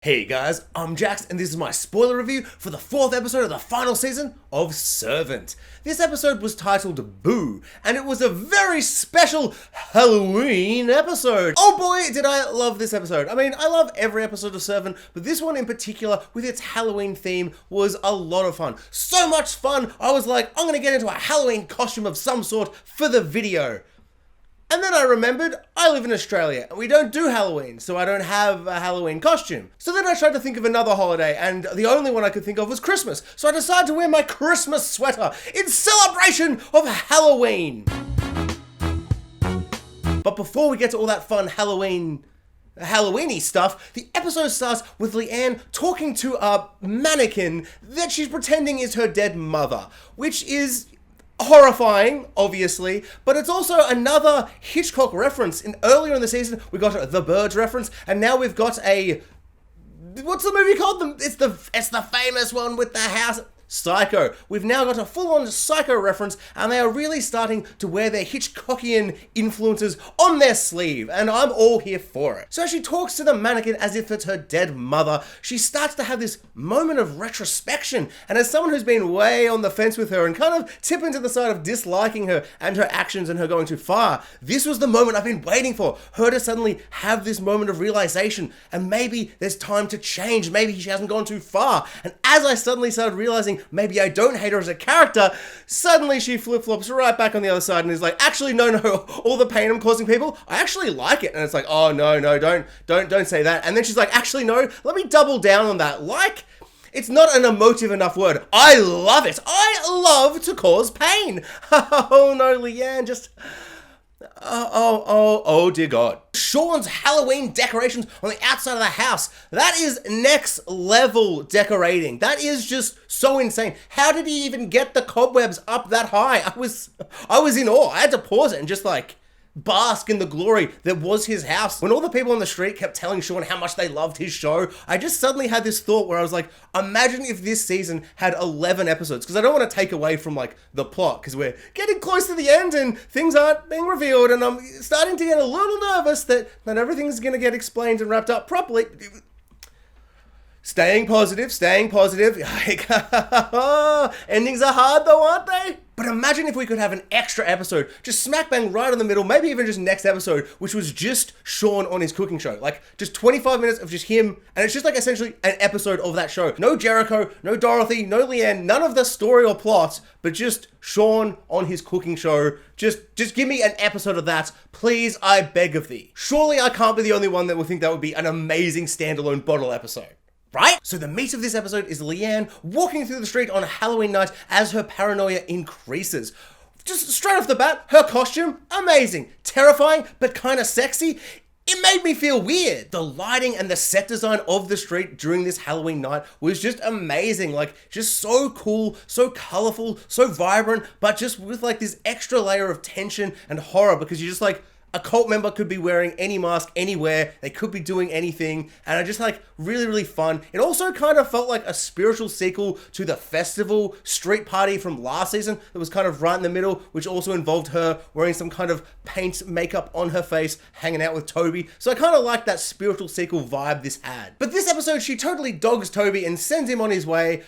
Hey guys, I'm Jax and this is my spoiler review for the 4th episode of the final season of Servant. This episode was titled Boo, and it was a very special Halloween episode. Oh boy, did I love this episode. I mean, I love every episode of Servant, but this one in particular, with its Halloween theme, was a lot of fun. So much fun, I was like, I'm gonna get into a Halloween costume of some sort for the video. And then I remembered, I live in Australia, and we don't do Halloween, so I don't have a Halloween costume. So then I tried to think of another holiday, and the only one I could think of was Christmas. So I decided to wear my Christmas sweater in celebration of Halloween. But before we get to all that fun Halloweeny stuff, the episode starts with Leanne talking to a mannequin that she's pretending is her dead mother, which is horrifying, obviously, but it's also another Hitchcock reference. Earlier in the season, we got the Birds reference, and now we've got a... what's the movie called? It's the famous one with the house... Psycho. We've now got a full-on Psycho reference, and they are really starting to wear their Hitchcockian influences on their sleeve, and I'm all here for it. So as she talks to the mannequin as if it's her dead mother, she starts to have this moment of retrospection, and as someone who's been way on the fence with her and kind of tipping to the side of disliking her and her actions and her going too far, this was the moment I've been waiting for, her to suddenly have this moment of realization, and maybe there's time to change, maybe she hasn't gone too far, and as I suddenly started realizing maybe I don't hate her as a character, suddenly she flip-flops right back on the other side and is like, actually, no, all the pain I'm causing people, I actually like it. And it's like, oh, no, don't say that. And then she's like, actually, no, let me double down on that. Like, it's not an emotive enough word. I love it. I love to cause pain. Oh, no, Leanne, just... Oh dear God. Sean's Halloween decorations on the outside of the house. That is next level decorating. That is just so insane. How did he even get the cobwebs up that high? I was in awe. I had to pause it and just like bask in the glory that was his house. When all the people on the street kept telling Sean how much they loved his show, I just suddenly had this thought where I was like, imagine if this season had 11 episodes, because I don't want to take away from like the plot, because we're getting close to the end and things aren't being revealed, and I'm starting to get a little nervous that not everything's going to get explained and wrapped up properly. Staying positive. Endings are hard though, aren't they? But imagine if we could have an extra episode, just smack bang right in the middle, maybe even just next episode, which was just Sean on his cooking show. Like, just 25 minutes of just him, and it's just like essentially an episode of that show. No Jericho, no Dorothy, no Leanne, none of the story or plot, but just Sean on his cooking show. Just give me an episode of that, please, I beg of thee. Surely I can't be the only one that would think that would be an amazing standalone bottle episode. Right? So the meat of this episode is Leanne walking through the street on Halloween night as her paranoia increases. Just straight off the bat, her costume, amazing. Terrifying, but kind of sexy. It made me feel weird. The lighting and the set design of the street during this Halloween night was just amazing. Like, just so cool, so colorful, so vibrant, but just with like this extra layer of tension and horror, because you're just like, a cult member could be wearing any mask anywhere, they could be doing anything, and I just like really fun. It also kind of felt like a spiritual sequel to the festival street party from last season that was kind of right in the middle, which also involved her wearing some kind of paint makeup on her face, hanging out with Toby. So I kind of like that spiritual sequel vibe this had. But this episode, she totally dogs Toby and sends him on his way.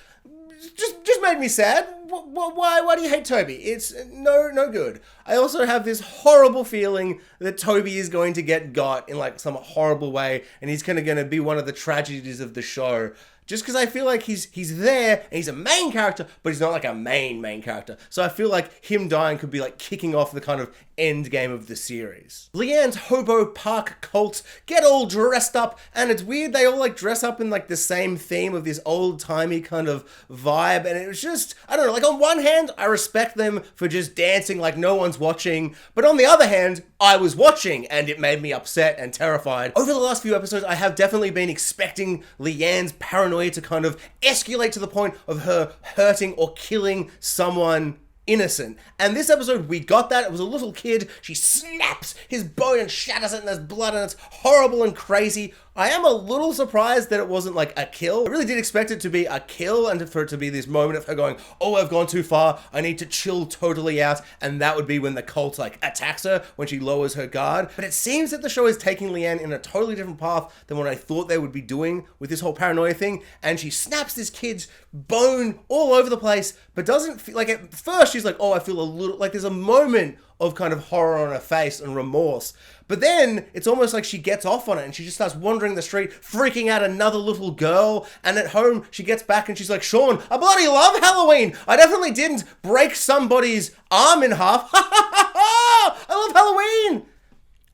Just made me sad. Why do you hate Toby? It's no good. I also have this horrible feeling that Toby is going to get got in like some horrible way, and he's kind of going to be one of the tragedies of the show. Just because I feel like he's there, and he's a main character, but he's not like a main character. So I feel like him dying could be like kicking off the kind of end game of the series. Leanne's hobo park cult get all dressed up, and it's weird they all like dress up in like the same theme of this old-timey kind of vibe, and it was just, I don't know, like on one hand, I respect them for just dancing like no one's watching, but on the other hand, I was watching, and it made me upset and terrified. Over the last few episodes, I have definitely been expecting Leanne's paranoia to kind of escalate to the point of her hurting or killing someone innocent. And this episode, we got that. It was a little kid. She snaps his bone and shatters it, and there's blood, and it's horrible and crazy. I am a little surprised that it wasn't like a kill. I really did expect it to be a kill and for it to be this moment of her going, oh, I've gone too far. I need to chill totally out. And that would be when the cult like attacks her, when she lowers her guard. But it seems that the show is taking Leanne in a totally different path than what I thought they would be doing with this whole paranoia thing. And she snaps this kid's bone all over the place, but doesn't feel like at first she's like, oh, I feel a little like there's a moment of kind of horror on her face and remorse. But then it's almost like she gets off on it and she just starts wandering the street, freaking out another little girl. And at home, she gets back and she's like, Sean, I bloody love Halloween. I definitely didn't break somebody's arm in half. I love Halloween.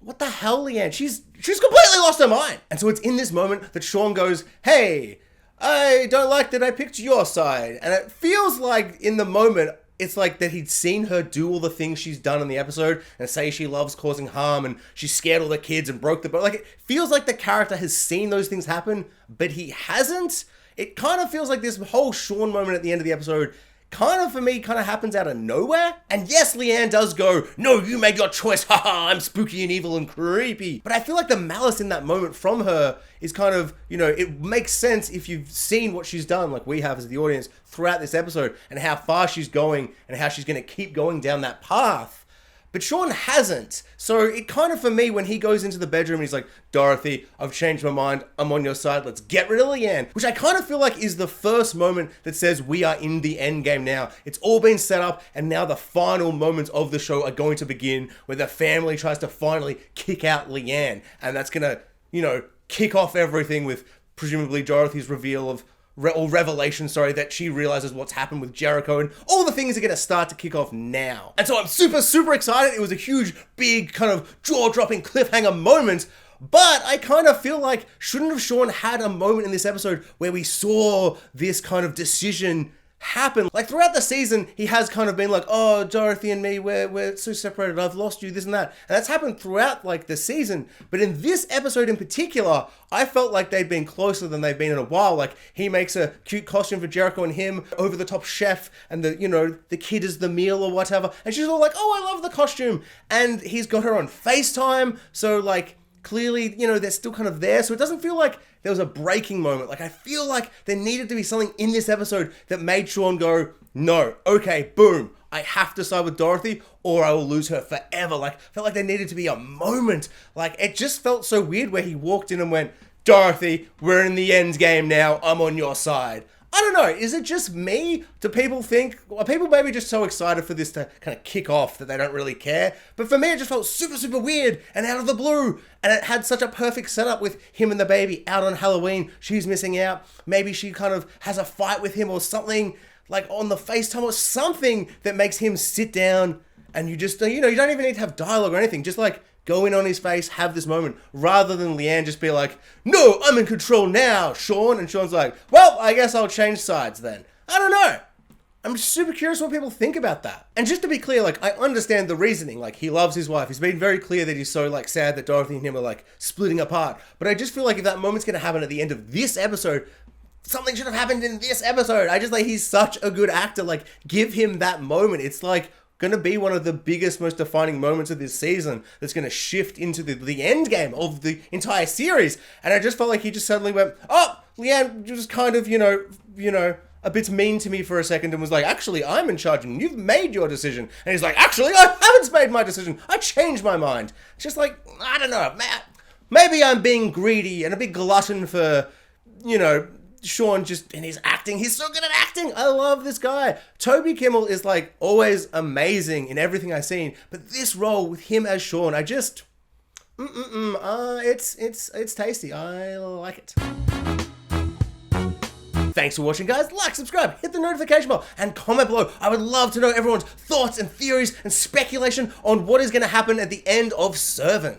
What the hell, Leanne? She's completely lost her mind. And so it's in this moment that Sean goes, hey, I don't like that I picked your side. And it feels like in the moment, it's like that he'd seen her do all the things she's done in the episode and say she loves causing harm and she scared all the kids and broke the boat. Like, it feels like the character has seen those things happen, but he hasn't. It kind of feels like this whole Sean moment at the end of the episode kind of, for me, kind of happens out of nowhere. And yes, Leanne does go, no, you made your choice. Haha, I'm spooky and evil and creepy. But I feel like the malice in that moment from her is kind of, you know, it makes sense if you've seen what she's done, like we have as the audience, throughout this episode and how far she's going and how she's going to keep going down that path. But Sean hasn't. So it kind of, for me, when he goes into the bedroom and he's like, Dorothy, I've changed my mind. I'm on your side. Let's get rid of Leanne. Which I kind of feel like is the first moment that says we are in the end game now. It's all been set up and now the final moments of the show are going to begin where the family tries to finally kick out Leanne. And that's going to, you know, kick off everything with presumably Dorothy's reveal of revelation, that she realizes what's happened with Jericho, and all the things are going to start to kick off now. And so I'm super excited. It was a huge, big, kind of jaw-dropping cliffhanger moment, but I kind of feel like, shouldn't have Sean had a moment in this episode where we saw this kind of decision happen? Like throughout the season, he has kind of been like, oh, Dorothy and me, we're so separated, I've lost you, this and that. And that's happened throughout like the season. But in this episode in particular, I felt like they'd been closer than they've been in a while. Like he makes a cute costume for Jericho and him, over the top chef, and the, you know, the kid is the meal or whatever. And she's all like, oh, I love the costume. And he's got her on FaceTime. So like, clearly, you know, they're still kind of there. So it doesn't feel like there was a breaking moment. Like I feel like there needed to be something in this episode that made Sean go, no, okay, boom, I have to side with Dorothy or I will lose her forever. Like, felt like there needed to be a moment. Like, it just felt so weird where he walked in and went, Dorothy, we're in the end game now, I'm on your side. I don't know, is it just me? Do people think, are people maybe just so excited for this to kind of kick off that they don't really care? But for me, it just felt super weird and out of the blue. And it had such a perfect setup with him and the baby out on Halloween. She's missing out. Maybe she kind of has a fight with him or something, like on the FaceTime or something that makes him sit down and you just, you know, you don't even need to have dialogue or anything. Just like, go in on his face, have this moment, rather than Leanne just be like, no, I'm in control now, Sean. And Sean's like, well, I guess I'll change sides then. I don't know. I'm just super curious what people think about that. And just to be clear, like, I understand the reasoning. Like, he loves his wife. He's been very clear that he's so, like, sad that Dorothy and him are, like, splitting apart. But I just feel like if that moment's going to happen at the end of this episode, something should have happened in this episode. I just, like, he's such a good actor. Like, give him that moment. It's, like, going to be one of the biggest, most defining moments of this season that's going to shift into the end game of the entire series. And I just felt like he just suddenly went, oh, Leanne just kind of, you know, a bit mean to me for a second and was like, actually, I'm in charge and you've made your decision. And he's like, actually, I haven't made my decision. I changed my mind. It's just like, I don't know, maybe I'm being greedy and a big glutton for, you know, Sean just in his acting. He's so good at acting. I love this guy. Toby Kimmel is like always amazing in everything I've seen, but this role with him as Sean, I just, it's tasty. I like it. Thanks for watching, guys. Like, subscribe, hit the notification bell, and comment below. I would love to know everyone's thoughts and theories and speculation on what is going to happen at the end of Servant.